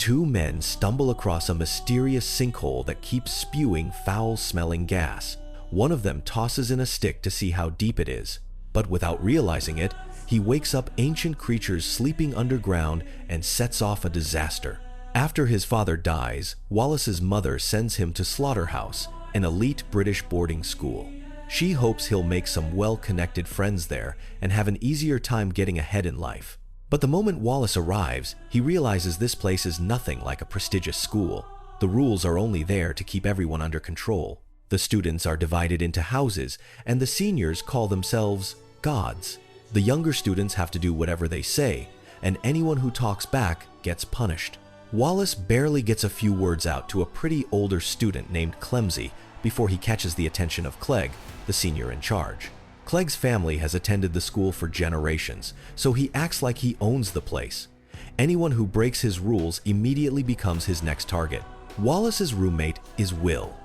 two men stumble across a mysterious sinkhole that keeps spewing foul-smelling gas. One of them tosses in a stick to see how deep it is, but without realizing it, he wakes up ancient creatures sleeping underground and sets off a disaster. After his father dies, Wallace's mother sends him to Slaughterhouse, an elite British boarding school. She hopes he'll make some well-connected friends there and have an easier time getting ahead in life. But the moment Wallace arrives, he realizes this place is nothing like a prestigious school. The rules are only there to keep everyone under control. The students are divided into houses, and the seniors call themselves gods. The younger students have to do whatever they say, and anyone who talks back gets punished. Wallace barely gets a few words out to a pretty older student named Clemsy before he catches the attention of Clegg, the senior in charge. Clegg's family has attended the school for generations, so he acts like he owns the place. Anyone who breaks his rules immediately becomes his next target. Wallace's roommate is Will.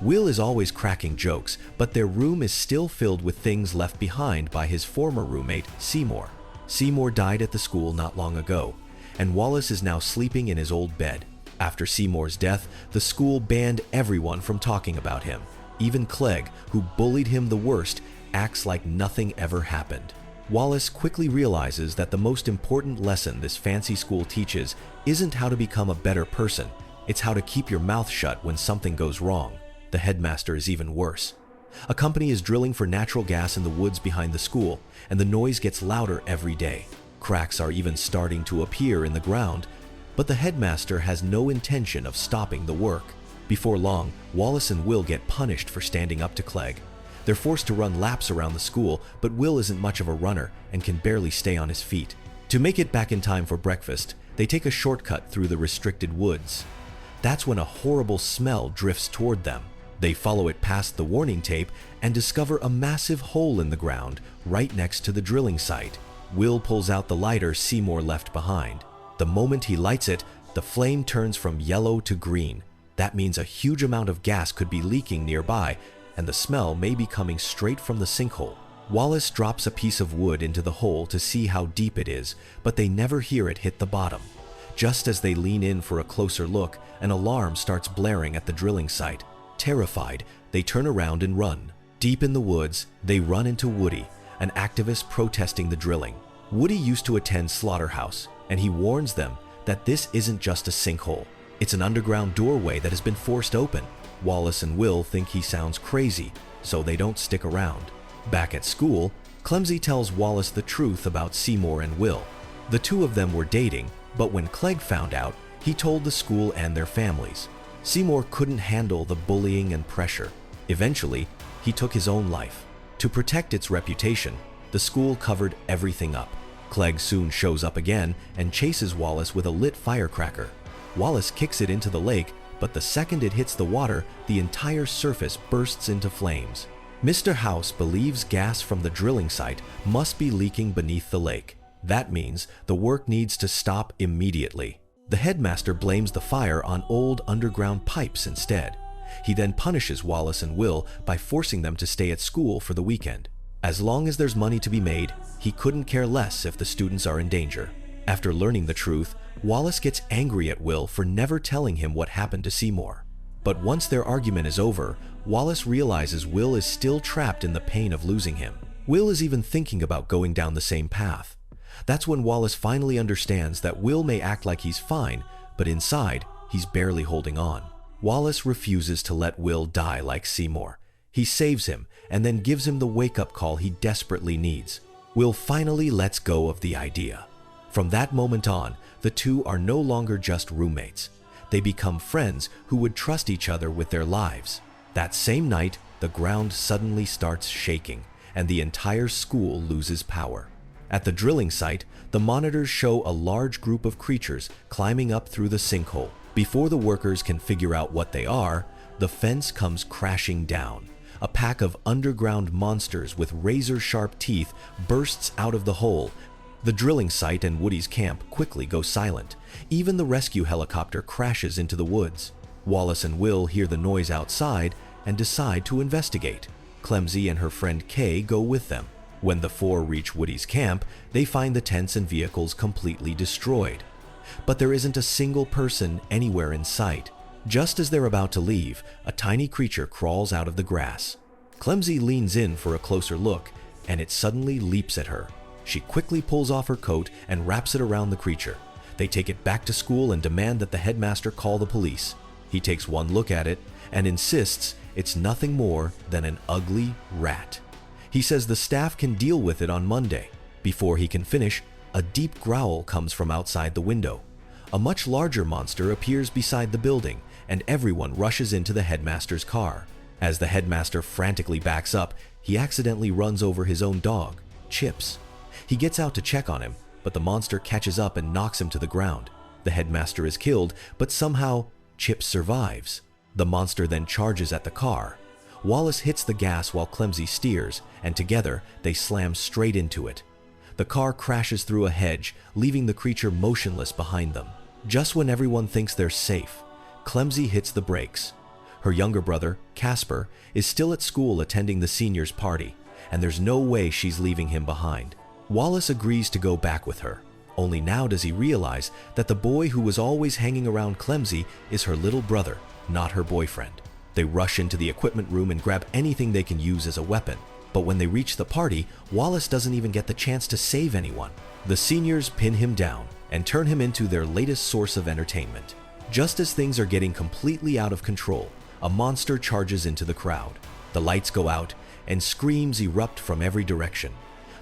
Will is always cracking jokes, but their room is still filled with things left behind by his former roommate, Seymour. Seymour died at the school not long ago, and Wallace is now sleeping in his old bed. After Seymour's death, the school banned everyone from talking about him. Even Clegg, who bullied him the worst, acts like nothing ever happened. Wallace quickly realizes that the most important lesson this fancy school teaches isn't how to become a better person, it's how to keep your mouth shut when something goes wrong. The headmaster is even worse. A company is drilling for natural gas in the woods behind the school, and the noise gets louder every day. Cracks are even starting to appear in the ground, but the headmaster has no intention of stopping the work. Before long, Wallace and Will get punished for standing up to Clegg. They're forced to run laps around the school, but Will isn't much of a runner and can barely stay on his feet. To make it back in time for breakfast, they take a shortcut through the restricted woods. That's when a horrible smell drifts toward them. They follow it past the warning tape and discover a massive hole in the ground right next to the drilling site. Will pulls out the lighter Seymour left behind. The moment he lights it, the flame turns from yellow to green. That means a huge amount of gas could be leaking nearby, and the smell may be coming straight from the sinkhole. Wallace drops a piece of wood into the hole to see how deep it is, but they never hear it hit the bottom. Just as they lean in for a closer look, an alarm starts blaring at the drilling site. Terrified, they turn around and run. Deep in the woods, they run into Woody, an activist protesting the drilling. Woody used to attend Slaughterhouse, and he warns them that this isn't just a sinkhole. It's an underground doorway that has been forced open. Wallace and Will think he sounds crazy, so they don't stick around. Back at school, Clemsy tells Wallace the truth about Seymour and Will. The two of them were dating, but when Clegg found out, he told the school and their families. Seymour couldn't handle the bullying and pressure. Eventually, he took his own life. To protect its reputation, the school covered everything up. Clegg soon shows up again and chases Wallace with a lit firecracker. Wallace kicks it into the lake, but the second it hits the water, the entire surface bursts into flames. Mr. House believes gas from the drilling site must be leaking beneath the lake. That means the work needs to stop immediately. The headmaster blames the fire on old underground pipes instead. He then punishes Wallace and Will by forcing them to stay at school for the weekend. As long as there's money to be made, he couldn't care less if the students are in danger. After learning the truth, Wallace gets angry at Will for never telling him what happened to Seymour. But once their argument is over, Wallace realizes Will is still trapped in the pain of losing him. Will is even thinking about going down the same path. That's when Wallace finally understands that Will may act like he's fine, but inside, he's barely holding on. Wallace refuses to let Will die like Seymour. He saves him and then gives him the wake-up call he desperately needs. Will finally lets go of the idea. From that moment on, the two are no longer just roommates. They become friends who would trust each other with their lives. That same night, the ground suddenly starts shaking, and the entire school loses power. At the drilling site, the monitors show a large group of creatures climbing up through the sinkhole. Before the workers can figure out what they are, the fence comes crashing down. A pack of underground monsters with razor-sharp teeth bursts out of the hole. The drilling site and Woody's camp quickly go silent. Even the rescue helicopter crashes into the woods. Wallace and Will hear the noise outside and decide to investigate. Clemsy and her friend Kay go with them. When the four reach Woody's camp, they find the tents and vehicles completely destroyed. But there isn't a single person anywhere in sight. Just as they're about to leave, a tiny creature crawls out of the grass. Clemsy leans in for a closer look, and it suddenly leaps at her. She quickly pulls off her coat and wraps it around the creature. They take it back to school and demand that the headmaster call the police. He takes one look at it and insists it's nothing more than an ugly rat. He says the staff can deal with it on Monday. Before he can finish, a deep growl comes from outside the window. A much larger monster appears beside the building, and everyone rushes into the headmaster's car. As the headmaster frantically backs up, he accidentally runs over his own dog, Chips. He gets out to check on him, but the monster catches up and knocks him to the ground. The headmaster is killed, but somehow Chips survives. The monster then charges at the car. Wallace hits the gas while Clemsy steers, and together they slam straight into it. The car crashes through a hedge, leaving the creature motionless behind them. Just when everyone thinks they're safe, Clemsy hits the brakes. Her younger brother, Casper, is still at school attending the seniors' party, and there's no way she's leaving him behind. Wallace agrees to go back with her. Only now does he realize that the boy who was always hanging around Clemsy is her little brother, not her boyfriend. They rush into the equipment room and grab anything they can use as a weapon. But when they reach the party, Wallace doesn't even get the chance to save anyone. The seniors pin him down and turn him into their latest source of entertainment. Just as things are getting completely out of control, a monster charges into the crowd. The lights go out and screams erupt from every direction.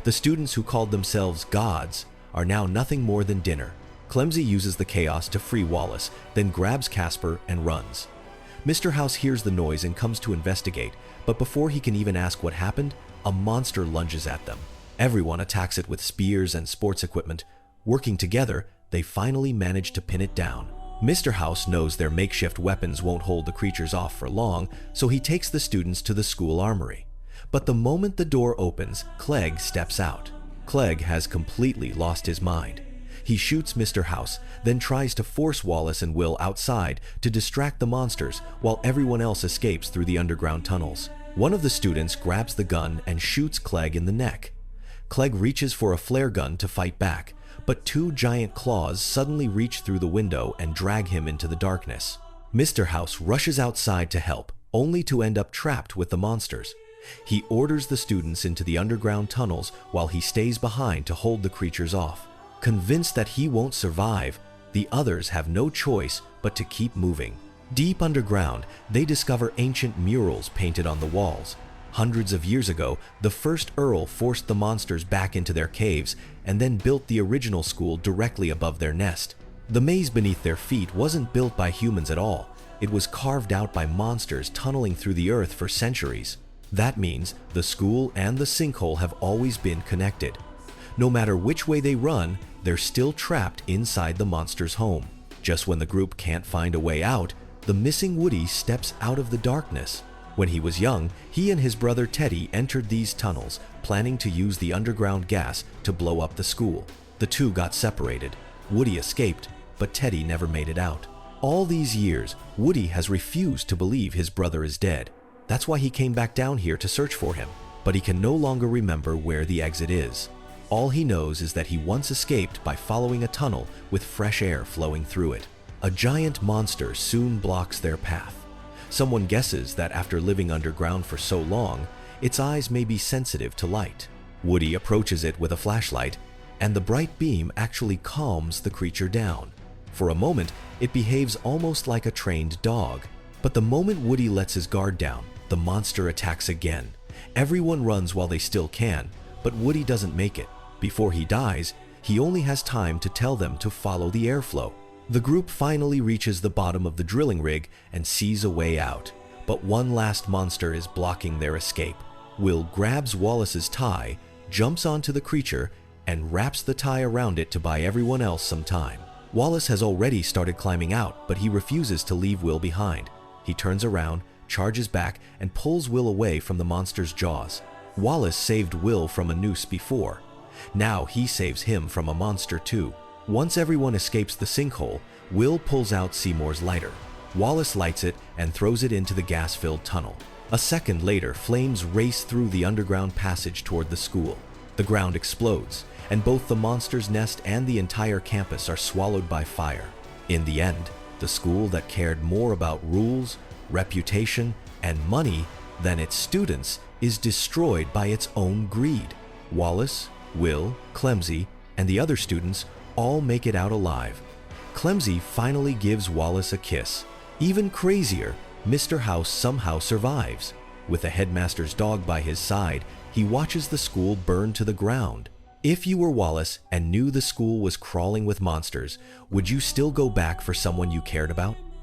The students who called themselves gods are now nothing more than dinner. Clemsy uses the chaos to free Wallace, then grabs Casper and runs. Mr. House hears the noise and comes to investigate, but before he can even ask what happened, a monster lunges at them. Everyone attacks it with spears and sports equipment. Working together, they finally manage to pin it down. Mr. House knows their makeshift weapons won't hold the creatures off for long, so he takes the students to the school armory. But the moment the door opens, Clegg steps out. Clegg has completely lost his mind. He shoots Mr. House, then tries to force Wallace and Will outside to distract the monsters while everyone else escapes through the underground tunnels. One of the students grabs the gun and shoots Clegg in the neck. Clegg reaches for a flare gun to fight back, but two giant claws suddenly reach through the window and drag him into the darkness. Mr. House rushes outside to help, only to end up trapped with the monsters. He orders the students into the underground tunnels while he stays behind to hold the creatures off. Convinced that he won't survive, the others have no choice but to keep moving. Deep underground, they discover ancient murals painted on the walls. Hundreds of years ago, the first Earl forced the monsters back into their caves and then built the original school directly above their nest. The maze beneath their feet wasn't built by humans at all. It was carved out by monsters tunneling through the earth for centuries. That means the school and the sinkhole have always been connected. No matter which way they run, they're still trapped inside the monster's home. Just when the group can't find a way out, the missing Woody steps out of the darkness. When he was young, he and his brother Teddy entered these tunnels, planning to use the underground gas to blow up the school. The two got separated. Woody escaped, but Teddy never made it out. All these years, Woody has refused to believe his brother is dead. That's why he came back down here to search for him, but he can no longer remember where the exit is. All he knows is that he once escaped by following a tunnel with fresh air flowing through it. A giant monster soon blocks their path. Someone guesses that after living underground for so long, its eyes may be sensitive to light. Woody approaches it with a flashlight, and the bright beam actually calms the creature down. For a moment, it behaves almost like a trained dog. But the moment Woody lets his guard down, the monster attacks again. Everyone runs while they still can, but Woody doesn't make it. Before he dies, he only has time to tell them to follow the airflow. The group finally reaches the bottom of the drilling rig and sees a way out. But one last monster is blocking their escape. Will grabs Wallace's tie, jumps onto the creature, and wraps the tie around it to buy everyone else some time. Wallace has already started climbing out, but he refuses to leave Will behind. He turns around, charges back, and pulls Will away from the monster's jaws. Wallace saved Will from a noose before. Now he saves him from a monster too. Once everyone escapes the sinkhole, Will pulls out Seymour's lighter. Wallace lights it and throws it into the gas-filled tunnel. A second later, flames race through the underground passage toward the school. The ground explodes, and both the monster's nest and the entire campus are swallowed by fire. In the end, the school that cared more about rules, reputation, and money than its students is destroyed by its own greed. Wallace, Will, Clemsy, and the other students all make it out alive. Clemsy finally gives Wallace a kiss. Even crazier, Mr. House somehow survives. With the headmaster's dog by his side, he watches the school burn to the ground. If you were Wallace and knew the school was crawling with monsters, would you still go back for someone you cared about?